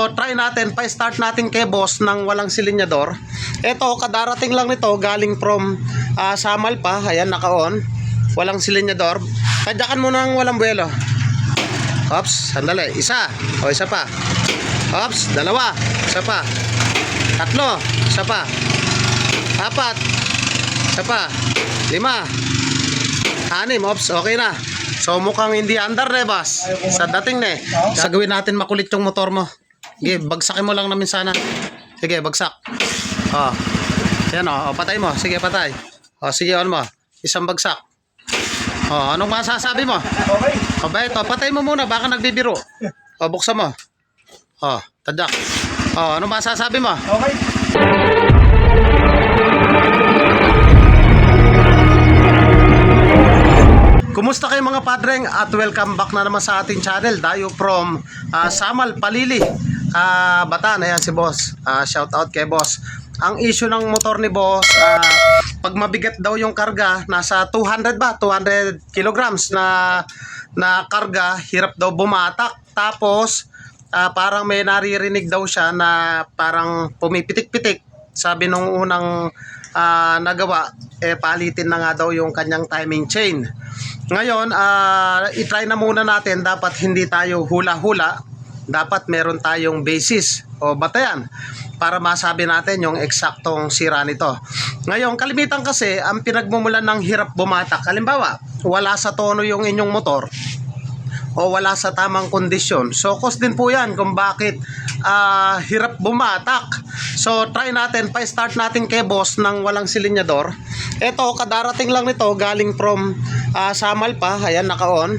So, try natin, pa-start natin kay boss ng walang silinyador. Ito, kadarating lang nito, galing from Samal pa. Ayan, naka-on. Walang silinyador. Tadyakan mo ng walang buwelo. Ops, sandali. Isa. O, isa pa. Ops, dalawa. Isa pa. Tatlo. Isa pa. Apat. Isa pa. Lima. Anim. Ops, okay na. So, mukhang hindi under na, boss. Sa dating na eh. Sa gawin natin makulit yung motor mo. Sige, bagsakin mo lang namin sana. Sige, bagsak. Oh. Yan oh, patay mo. Sige, patay. Oh, sige, on mo. Isang bagsak. Oh, anong masasabi mo? Okay. Oh, ba ito, patay mo muna, baka nagbibiro. Oh, buksan mo. Oh, tadyak. Oh, anong masasabi mo? Okay. Kumusta kayo mga padreng at welcome back na naman sa ating channel. Dayo from Samal, Palili, Bataan. Ayan si boss. Shout out kay boss. Ang issue ng motor ni boss, pag mabigat daw yung karga, nasa 200 ba? 200 kilograms na karga, hirap daw bumatak. Tapos parang may naririnig daw siya na parang pumipitik-pitik. Sabi nung unang nagawa, palitin na nga daw yung kanyang timing chain. Ngayon, i-try na muna natin. Dapat hindi tayo hula-hula. Dapat meron tayong basis o batayan para masabi natin yung eksaktong sira nito. Ngayon, kalimitan kasi ang pinagmumulan ng hirap bumatak. Halimbawa, wala sa tono yung inyong motor o wala sa tamang kondisyon. So, cause din po yan kung bakit hirap bumatak. So, try natin, pa-start natin kay boss ng walang silinyador. Ito, kadarating lang nito, galing from Samal pa. Ayan, naka-on.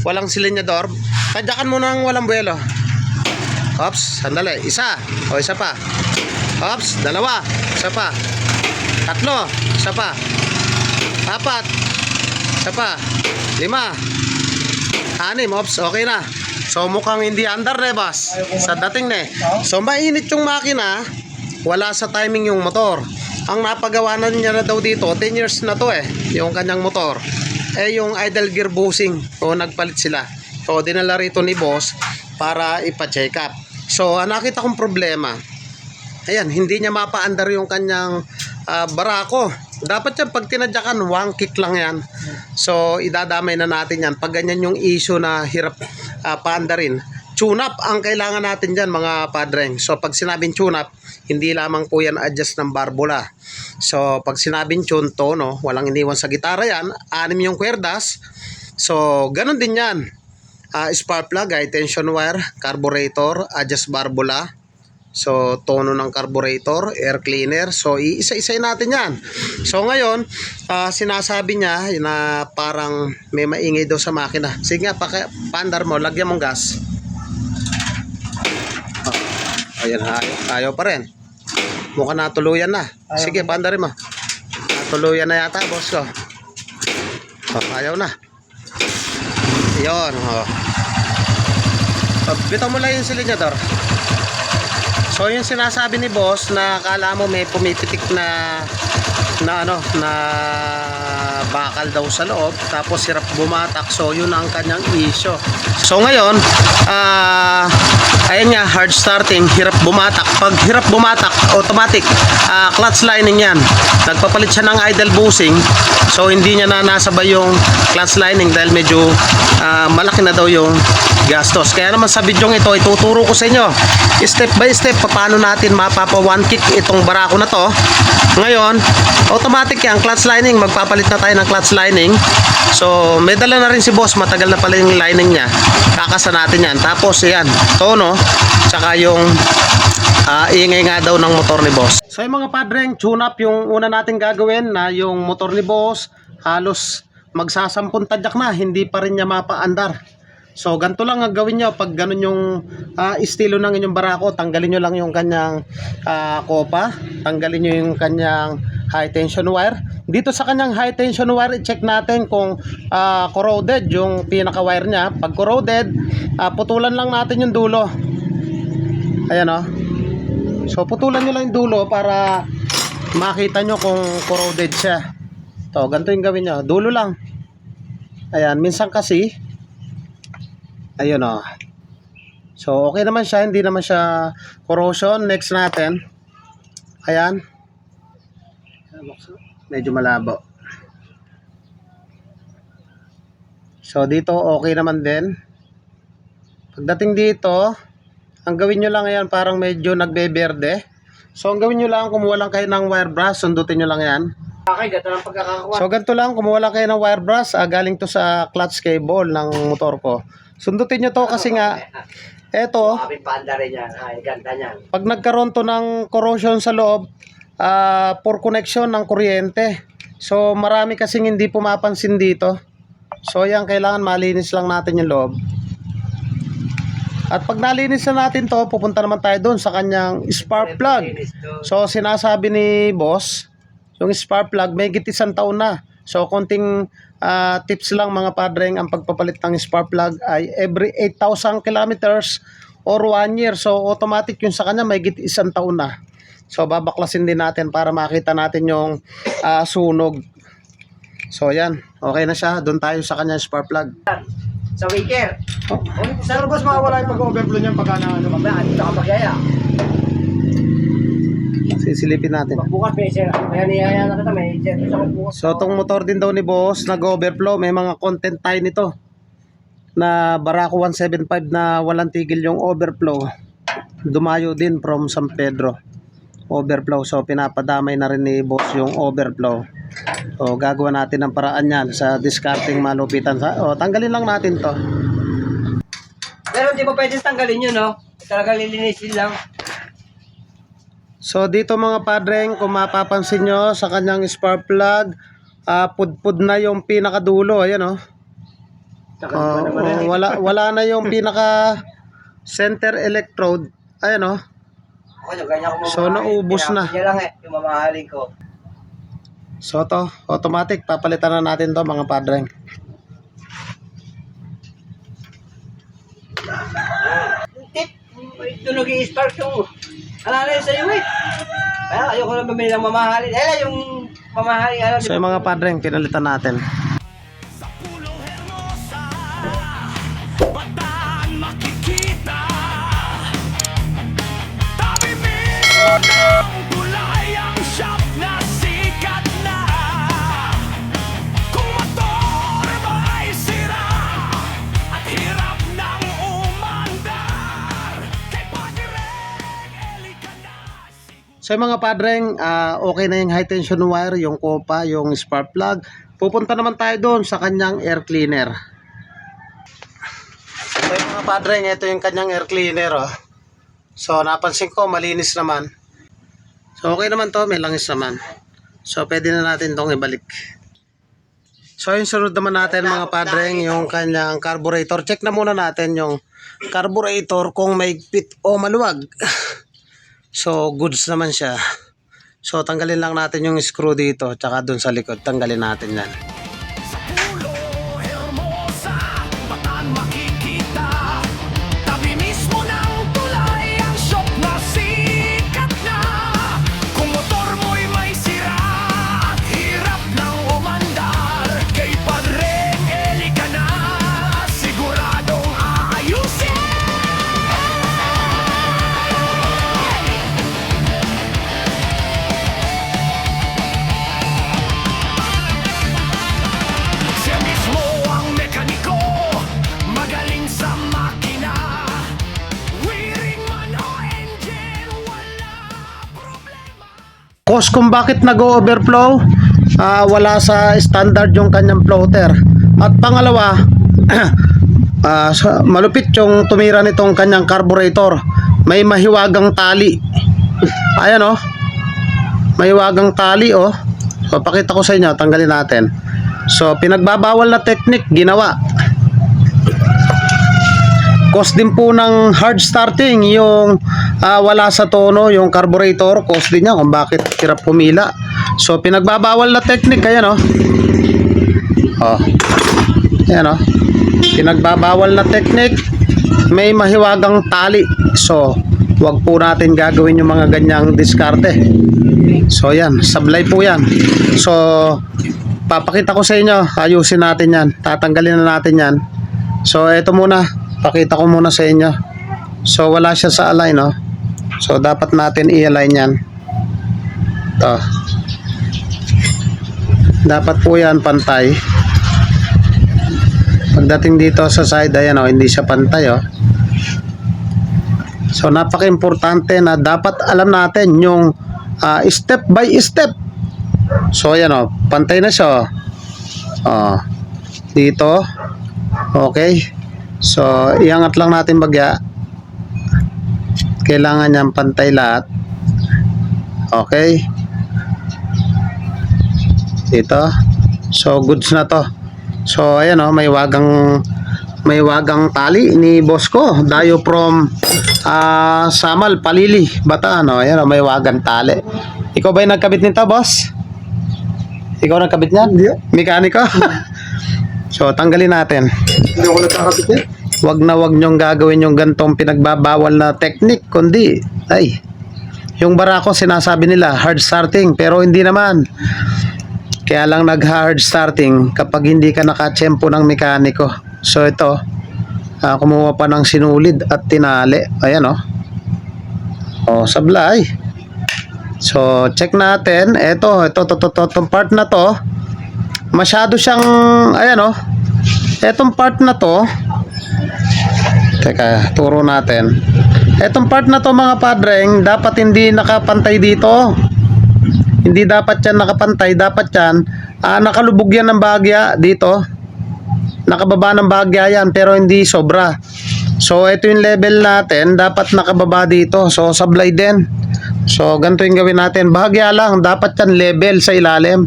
Walang silinyador. Tadyakan mo ng walang buwelo. Ops, sandali. Isa. O, isa pa. Ops, dalawa. Isa pa. Tatlo. Isa pa. Apat. Isa pa. Lima. Anim. Ops, okay na. So, mukhang hindi under na, boss. Sa dating na eh. So, mainit yung makina. Wala sa timing yung motor. Ang napagawa na niya na daw dito, 10 years na to eh, yung kanyang motor. Yung idle gear bushing. O, nagpalit sila. So, dinala rito ni boss para ipa-check up. So, nakita kong problema. Ayan, hindi niya mapa-under yung kanyang barako. Dapat yan, pag tinadyakan, one kick lang yan. So, idadamay na natin yan. Pag ganyan yung issue na hirap paandarin, tune-up ang kailangan natin dyan, mga padreng. So, pag sinabing tune-up, hindi lamang po yan adjust ng barbula. So, pag sinabing tune, tono, walang iniwan sa gitara yan, 6 yung kwerdas. So, ganun din yan. Spark plug, high tension wire, carburetor, adjust barbula. So, tono ng carburetor, air cleaner. So, iisa-isay natin yan. So, ngayon, sinasabi niya na parang may maingay daw sa makina. Sige nga, paandar mo, lagyan mong gas. Ayan, ayaw pa rin. Mukhang natuluyan na. Sige, paandarin mo. Natuluyan na yata, boss ko. Ayaw na. Yun. Bitaw mo lang yung silinyador. So, yung sinasabi ni boss na akala mo may pumipitik na bakal daw sa loob, tapos hirap bumatak. So, yun ang kanyang issue. So, ngayon, ayan nga, hard starting, hirap bumatak. Pag hirap bumatak, automatic, clutch lining yan. Nagpapalit siya ng idle bushing. So, hindi niya na nasabay yung clutch lining dahil medyo malaki na daw yung gastos. Kaya naman sa video ito, ituturo ko sa inyo step by step paano natin mapapa one kick itong barako na to. Ngayon, automatic yan, clutch lining. Magpapalit na tayo ng clutch lining. So, may dala na rin si boss. Matagal na pala yung lining niya. Kakasa natin yan. Tapos, yan, tono. Tsaka yung ingay nga daw ng motor ni boss. So, yung mga padreng, tune up yung una natin gagawin na yung motor ni boss. Halos magsasampung tadyak na. Hindi pa rin niya mapaandar. So, ganito lang ang gawin nyo pag ganun yung estilo ng inyong barako. Tanggalin nyo lang yung kanyang kopa. Tanggalin nyo yung kanyang high tension wire. Dito sa kanyang high tension wire, i-check natin kung corroded yung pinaka-wire niya. Pag corroded, putulan lang natin yung dulo. Ayan o. So, putulan nyo lang yung dulo para makita nyo kung corroded siya. Ito, ganito yung gawin nyo. Dulo lang. Ayan, minsan kasi ayun o. So okay naman siya, hindi naman siya corrosion. Next natin, ayan, medyo malabo. So dito okay naman din. Pagdating dito, ang gawin nyo lang yan, parang medyo nagbeberde. So ang gawin nyo lang, kumuha lang kayo ng wire brush, sundutin nyo lang yan. Okay, gato lang pagkakakuha. So ganito lang, kumuha lang kayo ng wire brush, galing to sa clutch cable ng motor ko. Sundutin nyo to kasi nga, eto, Kapit panda rin yan. Ay, ganda niyan. pag nagkaroon to ng corrosion sa loob, poor connection ng kuryente. So marami kasing hindi pumapansin dito. So yan, kailangan malinis lang natin yung loob. At pag nalinis na natin to, pupunta naman tayo doon sa kanyang spark plug. So sinasabi ni boss, yung spark plug may higit 1 taon na. So konting tips lang mga padreng, ang pagpapalit ng spark plug ay every 8,000 kilometers or 1 year. So automatic yun sa kanya may higit 1 taon na. So babaklasin din natin para makita natin yung sunog. So yan, okay na siya. Doon tayo sa kanyang spark plug. Sa wicker. Sir, boss, mawawala yung pag-overflow niyan pagka na ano. Mamaya, dito ka magyaya. Sisilipin natin. Magbukas may sir. Kaya niyaya na kita, may sir. Isa magbukas. So itong motor din daw ni boss nag-overflow, may mga content tayo nito na Barako 175 na walang tigil yung overflow. Dumayo din from San Pedro. Overflow, so pinapadamay na rin ni boss yung overflow. So gagawa natin ng paraan yan sa discarding malupitan. Tanggalin lang natin to. Pero hindi mo pwede tanggalin yun, no? Talaga lilinisin lang. So dito mga padreng, kung mapapansin nyo sa kanyang spark plug, pudpud na yung pinakadulo. Ayan, oh. Wala na yung pinaka center electrode. Ayan, oh. So naubos na. Yan lang yung mamahalin ko. So to, automatic papalitan na natin to mga padreng. Tip, tunog yung spark yung alala yun sa'yo eh. Kaya ayoko lang bumili ng mamahalin. Yung mamahalin ano. So yung mga padreng, pinalitan natin. So yung mga padreng, okay na yung high tension wire, yung kopa, yung spark plug. Pupunta naman tayo doon sa kanyang air cleaner. So yung mga padreng, ito yung kanyang air cleaner. Oh. So napansin ko, malinis naman. So okay naman to, may langis naman. So pwede na natin itong ibalik. So yung sunod naman natin mga padreng, yung kanyang carburetor. Check na muna natin yung carburetor kung may fit o maluwag. So goods naman siya. So tanggalin lang natin yung screw dito, tsaka dun sa likod, tanggalin natin yan. Cause kung bakit nag-overflow, wala sa standard yung kanyang floater. At pangalawa, malupit yung tumira nitong kanyang carburetor. May mahiwagang tali. Ayan, oh. Mahiwagang tali, oh. So pakita ko sa inyo, tanggalin natin. So pinagbabawal na technique ginawa. Cause din po ng hard starting yung wala sa tono yung carburetor, cause din niya kung bakit hirap pumila. So pinagbabawal na technique, ayan, oh. Oh. Ayan, oh. Pinagbabawal na technique, may mahiwagang tali. So wag po natin gagawin yung mga ganyang diskarte. So yan, sablay po yan. So papakita ko sa inyo, ayusin natin yan, tatanggalin na natin yan. So eto muna, pakita ko muna sa inyo. So wala siya sa align, no? So dapat natin i-align yan. Ito. Dapat po yan pantay. Pagdating dito sa side, ayan, oh, hindi siya pantay, oh. So napaka-importante na dapat alam natin yung step by step. So ayan, oh, pantay na siya, oh. Oh, dito. Okay. So iangat lang natin bagya. Kailangan niyang pantay lahat. Okay. Dito. So goods na to. So ayan, oh, may wagang tali ni boss ko. Dayo from Samal, Palili, Bataan, oh. Ayan, oh, may wagang tali. Ikaw ba yung nagkabit nito, boss? Ikaw nagkabit niyan? Hindi. Mekaniko? So tanggalin natin. Hindi ako nagkakabit eh. Wag na wag nyong gagawin yung gantong pinagbabawal na technique, kundi yung barako sinasabi nila hard starting, pero hindi naman. Kaya lang nag-hard starting kapag hindi ka nakatsempo ng mekaniko. So ito, kumuha pa ng sinulid at tinali. Ayan, oh. Oh, sablay. So check natin. Ito, itong part na to, masyado siyang, ayan, oh. Etong part na to, teka, turo natin. Etong part na to, mga padreng, dapat hindi nakapantay dito. Hindi dapat yan nakapantay. Dapat yan, nakalubog yan ng bagya dito. Nakababa ng bagya yan, pero hindi sobra. So, ito yung level natin. Dapat nakababa dito. So, sablay din. So, ganito yung gawin natin. Bahagya lang. Dapat yan level sa ilalim.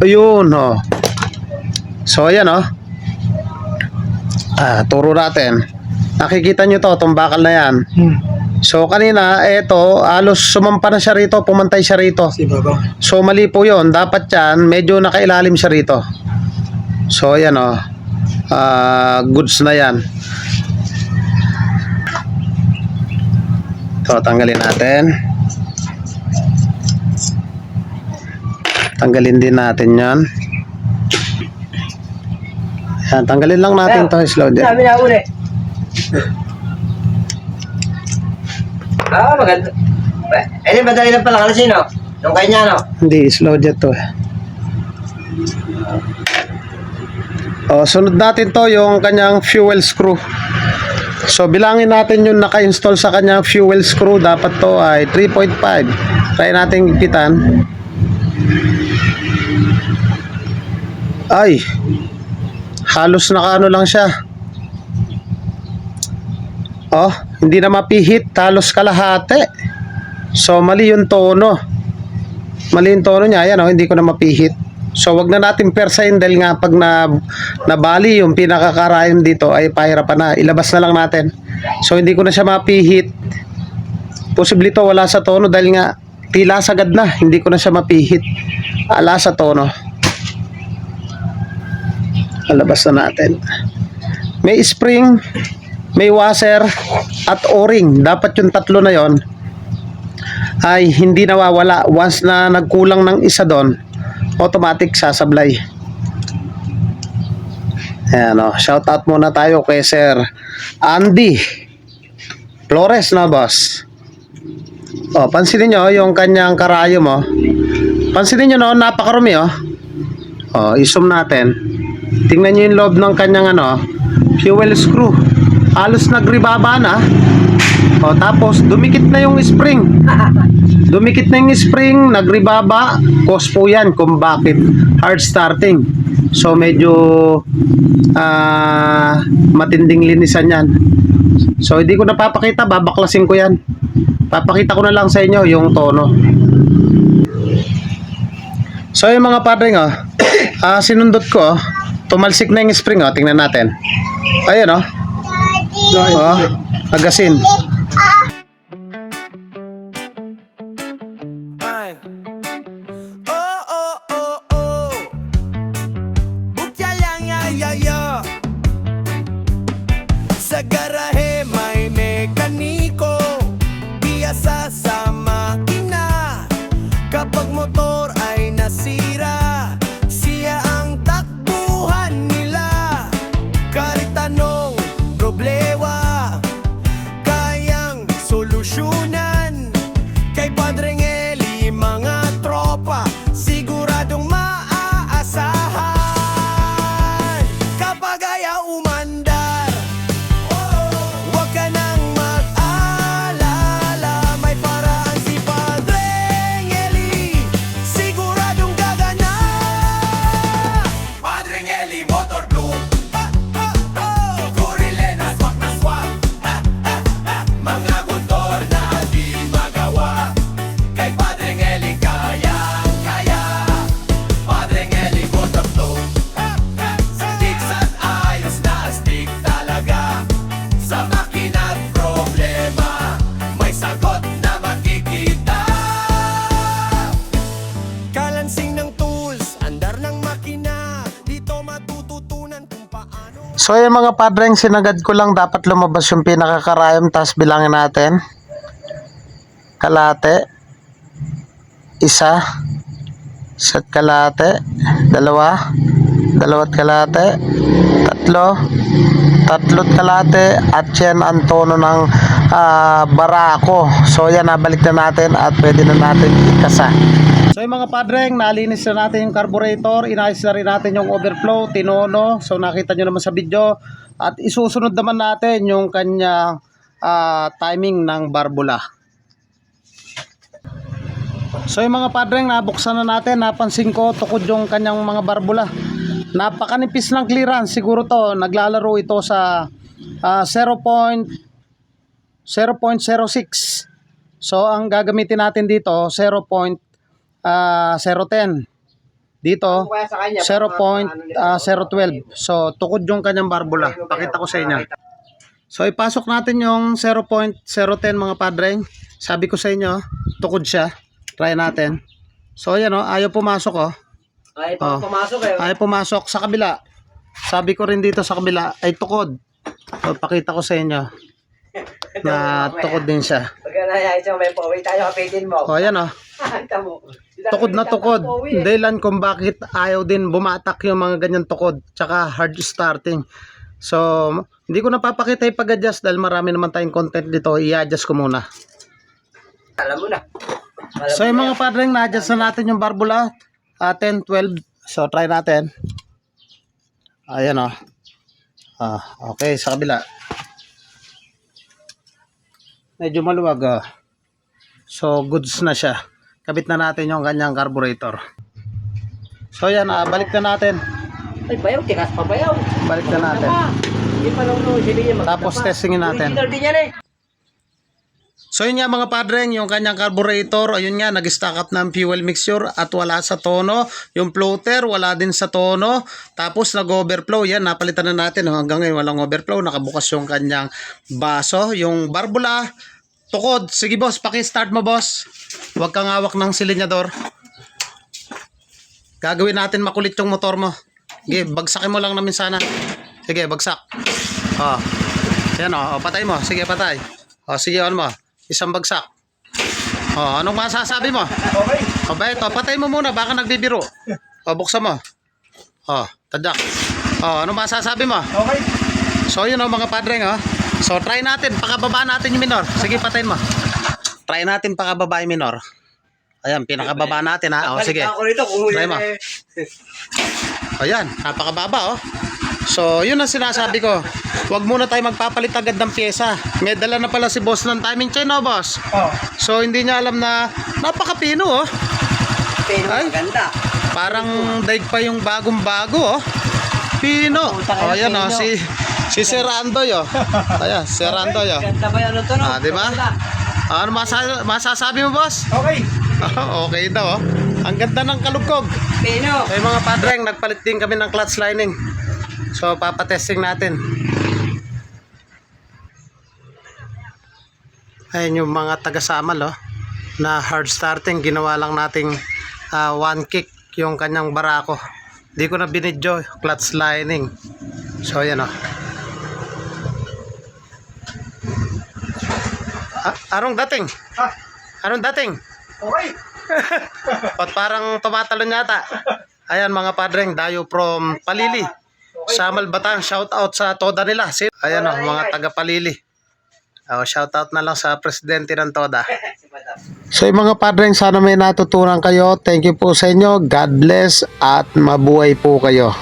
Ayun, oh. So, ayan, oh. Turo natin. Nakikita nyo to, itong bakal na yan. So kanina, eto, halos sumampa na siya rito, pumantay siya rito. Si Baba. So mali po yun, dapat yan, medyo nakailalim siya rito. So ayan, oh. Goods na yan. Ito, tanggalin natin. Tanggalin din natin yan. Yan, tanggalin lang natin to, slow din. Sabi na uli. Maganda. Eh, madali lang pala kasi, no? Yung kanya, no? Hindi, slow jet to. O, sunod natin to, yung kanyang fuel screw. So, bilangin natin yung naka-install sa kanyang fuel screw. Dapat to ay 3.5. Try natin higpitan. Ay, halos nakaano lang siya. Oh, hindi na mapihit, halos kalahati. So mali yung tono. Mali yung tono niya, ayan, oh, hindi ko na mapihit. So wag na natin persahin dahil nga pag nabali yung pinakakarayon dito ay pahirapan na. Ilabas na lang natin. So hindi ko na siya mapihit. Posible to wala sa tono dahil nga tila sagad na, hindi ko na siya mapihit. Ala sa tono. Alabas na natin. May spring, may washer, at o-ring. Dapat yung tatlo na yon ay hindi nawawala. Once na nagkulang ng isa doon, automatic sasablay. Ayan, oh. Shout out muna tayo kay Sir Andy Flores, na boss. Oh, pansinin nyo yung kanyang karayom, oh. Pansinin nyo, no, napakarumi, oh. Oh, i-zoom natin. Tingnan nyo yung loob ng kanyang fuel screw. Halos nagribaba na. O, tapos dumikit na yung spring. Dumikit na yung spring, nagribaba. Cause po yan kung bakit hard starting. So medyo matinding linisan yan. So hindi ko napapakita, babaklasin ko yan. Papakita ko na lang sa inyo yung tono. So yung mga padring, sinundot ko, tumalsik na yung spring, tingnan natin. Ayun, agasin. Sa garahe may mekaniko, piyasa sa makina. Kapag motor ay nasira, siya ang takbuhan nila. Kahit anong problema, So yung mga padreng, sinagad ko lang, dapat lumabas yung pinakakarayom, tapos bilangin natin. Kalate, isa, isa't kalate, dalawa, dalawat kalate, tatlo, tatlot kalate, at yan ang tono ng barako. So yan, nabalik na natin at pwede na natin ikasa. So yung mga padreng, nalinis na natin yung carburetor, inayos na rin natin yung overflow, tinono. So nakita nyo naman sa video. At isusunod naman natin yung kanyang timing ng barbula. So yung mga padreng, nabuksan na natin, napansin ko tukod yung kanyang mga barbula. Napakanipis ng clearance, siguro to naglalaro ito sa 0.06. So ang gagamitin natin dito 0.010. Dito Kaya sa kanya, 0.012. So tukod yung kanyang barbula. Pakita ko sa inyo. So ipasok natin yung 0.010 mga padreng. Sabi ko sa inyo, tukod siya. Try natin. So ayan o, ayaw pumasok o. Ay, Oh. pumasok eh. Ayaw pumasok sa kabila. Sabi ko rin dito sa kabila ay tukod. So pakita ko sa inyo na tukod din siya. Pagka nayayos mo, may pauwi tayo, kapitin mo. O ayan o. Tamo. Tukod na tukod. Dahilan kung bakit ayaw din bumatak yung mga ganyan tukod. Tsaka hard starting. So, hindi ko napapakita yung pag-adjust dahil marami naman tayong content dito. I-adjust ko muna. Alam mo na. So, yung mga padreng, na-adjust na natin yung barbula. 10, 12. So, try natin. Ayan o. Okay, sa kabila. Medyo maluwag o. So, goods na siya. Kabit na natin yung kanyang carburetor. So yan, balik na natin. Ay, bayaw, tikas pa bayaw. Balik na natin. Hindi pa lang no, sabi niya. Tapos testingin natin. Original din yan eh. So yun nga mga padreng, yung kanyang carburetor, ayun nga, nag-stack up ng fuel mixture at wala sa tono. Yung floater, wala din sa tono. Tapos nag-overflow, yan, napalitan na natin. Hanggang ngayon walang overflow, nakabukas yung kanyang baso. Yung barbula, tukod. Sige boss, paki-start mo boss. Huwag kang hawak ng silinyador. Gagawin natin makulit yung motor mo. Sige, bagsakin mo lang namin sana. Sige, bagsak. Yan o, patay mo. Sige, patay. Sige, on mo. Isang bagsak. Anong masasabi mo? Okay. Bait, patay mo muna, baka nagbibiro. Buksan mo. Tadyak. Anong masasabi mo? Okay. So yun mga padreng So try natin, pakababa natin yung minor. Sige, patayin mo. Try natin pakababa yung minor. Ayan, pinakababa natin sige. Ako rito kung Try mo. Ayan, napakababa So yun ang sinasabi ko. Huwag muna tayo magpapalit agad ng pyesa. May dala na pala si boss ng timing chain boss. So hindi niya alam na napakapino Pero Ay. maganda. Parang daig pa yung bagong bago Pino. Ayan si Sir Andoy Ayan, Sir Andoy Ganda ba yan ito no? di ba? Ano masasabi mo boss? Okay. Okay daw Ang ganda ng kalugkog. Pino. May mga padreng, nagpalit din kami ng clutch lining. So papatesting natin. Ayun yung mga taga-Samal na hard starting, ginawa lang nating one kick yung kanyang barako. Di ko na binidyo, clutch lining. So yan Anong dating? Anong dating? Okay. At parang tumatalon yata. Ayan mga padreng, dayo from Palili. Samal Batang, shout out sa Toda nila. Ayan mga taga Palili. Shout out na lang sa presidente ng Toda. So yung mga padreng, sana may natutunan kayo. Thank you po sa inyo. God bless at mabuhay po kayo.